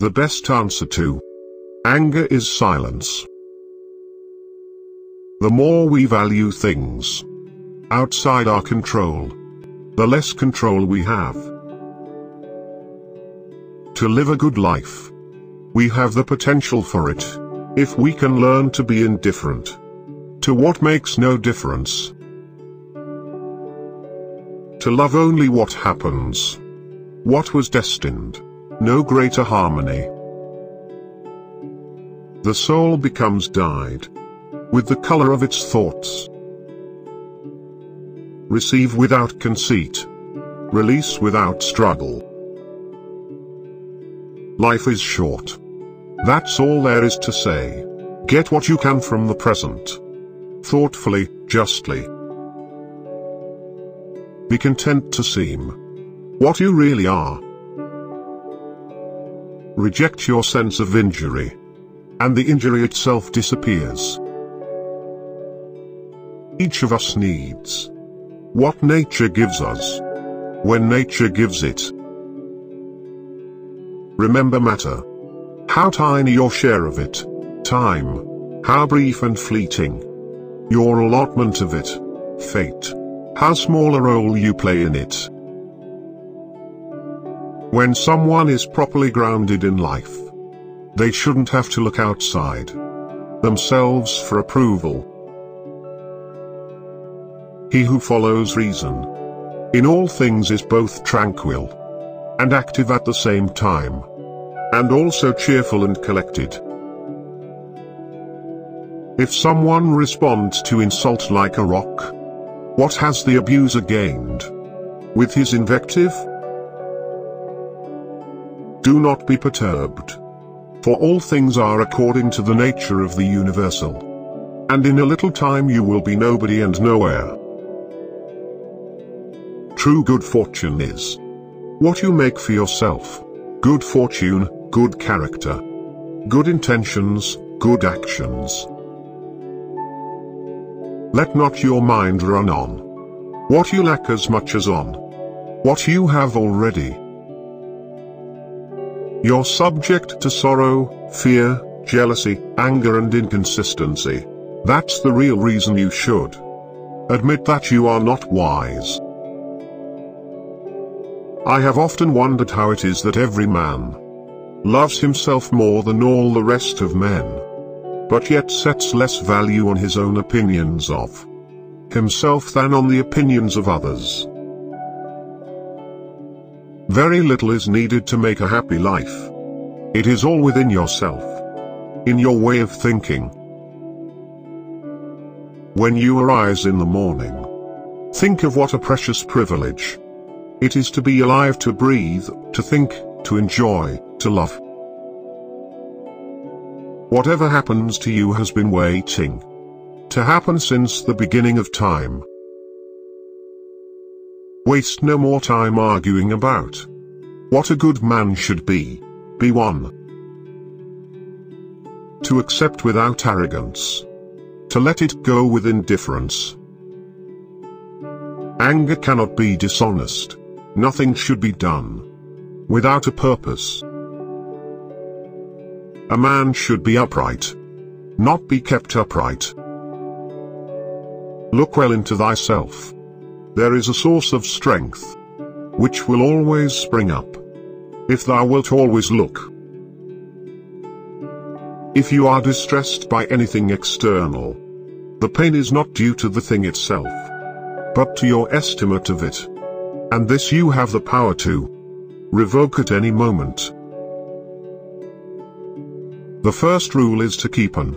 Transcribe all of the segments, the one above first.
The best answer to anger is silence. The more we value things outside our control, the less control we have. To live a good life, we have the potential for it, if we can learn to be indifferent to what makes no difference. To love only what happens, what was destined, no greater harmony. The soul becomes dyed with the color of its thoughts. Receive without conceit, release without struggle. Life is short. That's all there is to say. Get what you can from the present. Thoughtfully, justly. Be content to seem what you really are. Reject your sense of injury, and the injury itself disappears. Each of us needs what nature gives us, when nature gives it. Remember matter. How tiny your share of it. Time. How brief and fleeting your allotment of it. Fate. How small a role you play in it. When someone is properly grounded in life, they shouldn't have to look outside themselves for approval. He who follows reason in all things is both tranquil and active at the same time, and also cheerful and collected. If someone responds to insult like a rock, what has the abuser gained with his invective? Do not be perturbed, for all things are according to the nature of the universal, and in a little time you will be nobody and nowhere. True good fortune is what you make for yourself. Good fortune, good character, good intentions, good actions. Let not your mind run on what you lack as much as on what you have already. You're subject to sorrow, fear, jealousy, anger and inconsistency. That's the real reason you should admit that you are not wise. I have often wondered how it is that every man loves himself more than all the rest of men, but yet sets less value on his own opinions of himself than on the opinions of others. Very little is needed to make a happy life. It is all within yourself, in your way of thinking. When you arise in the morning, think of what a precious privilege it is to be alive, to breathe, to think, to enjoy, to love. Whatever happens to you has been waiting to happen since the beginning of time. Waste no more time arguing about what a good man should be. Be one. To accept without arrogance. To let it go with indifference. Anger cannot be dishonest. Nothing should be done without a purpose. A man should be upright, not be kept upright. Look well into thyself. There is a source of strength which will always spring up, if thou wilt always look. If you are distressed by anything external, the pain is not due to the thing itself, but to your estimate of it. And this you have the power to revoke at any moment. The first rule is to keep an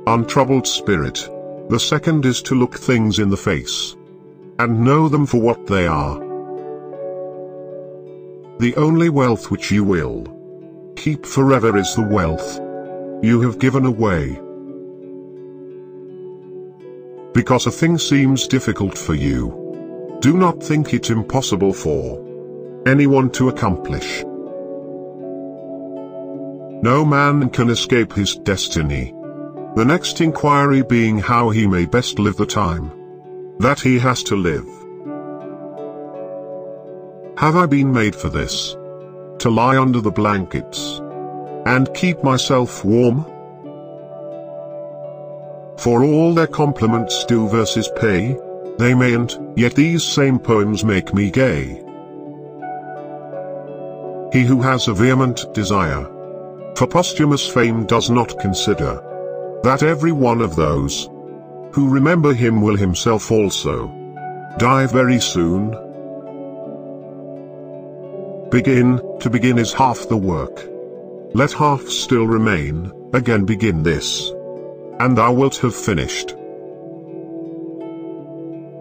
untroubled spirit. The second is to look things in the face and know them for what they are. The only wealth which you will keep forever is the wealth you have given away. Because a thing seems difficult for you, do not think it impossible for anyone to accomplish. No man can escape his destiny. The next inquiry being how he may best live the time that he has to live. Have I been made for this? To lie under the blankets and keep myself warm? For all their compliments do verses pay, they mayn't, yet these same poems make me gay. He who has a vehement desire for posthumous fame does not consider that every one of those who remember him will himself also die very soon. To begin is half the work. Let half still remain, again begin this, and thou wilt have finished.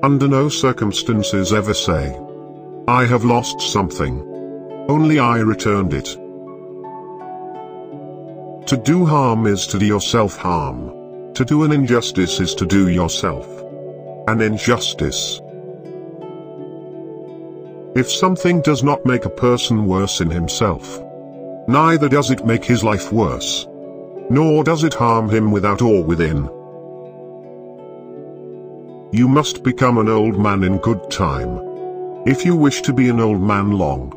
Under no circumstances ever say, I have lost something, only I returned it. To do harm is to do yourself harm. To do an injustice is to do yourself an injustice. If something does not make a person worse in himself, neither does it make his life worse, nor does it harm him without or within. You must become an old man in good time, if you wish to be an old man long.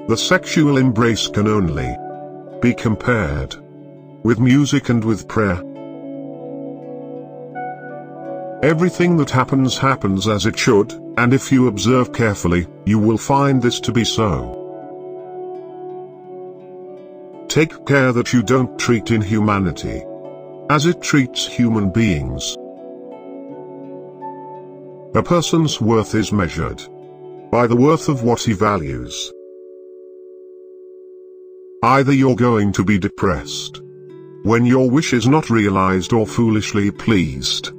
The sexual embrace can only be compared with music and with prayer. Everything that happens happens as it should, and if you observe carefully, you will find this to be so. Take care that you don't treat inhumanity as it treats human beings. A person's worth is measured by the worth of what he values. Either you're going to be depressed when your wish is not realized, or foolishly pleased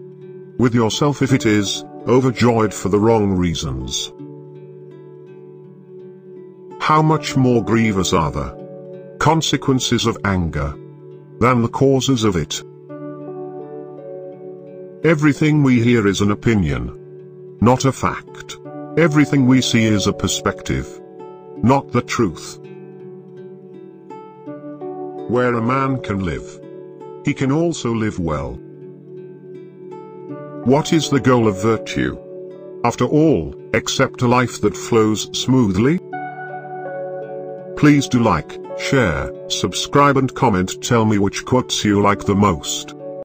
with yourself if it is, overjoyed for the wrong reasons. How much more grievous are the consequences of anger than the causes of it? Everything we hear is an opinion, not a fact. Everything we see is a perspective, not the truth. Where a man can live, he can also live well. What is the goal of virtue, after all, except a life that flows smoothly? Please do like, share, subscribe and comment. Tell me which quotes you like the most.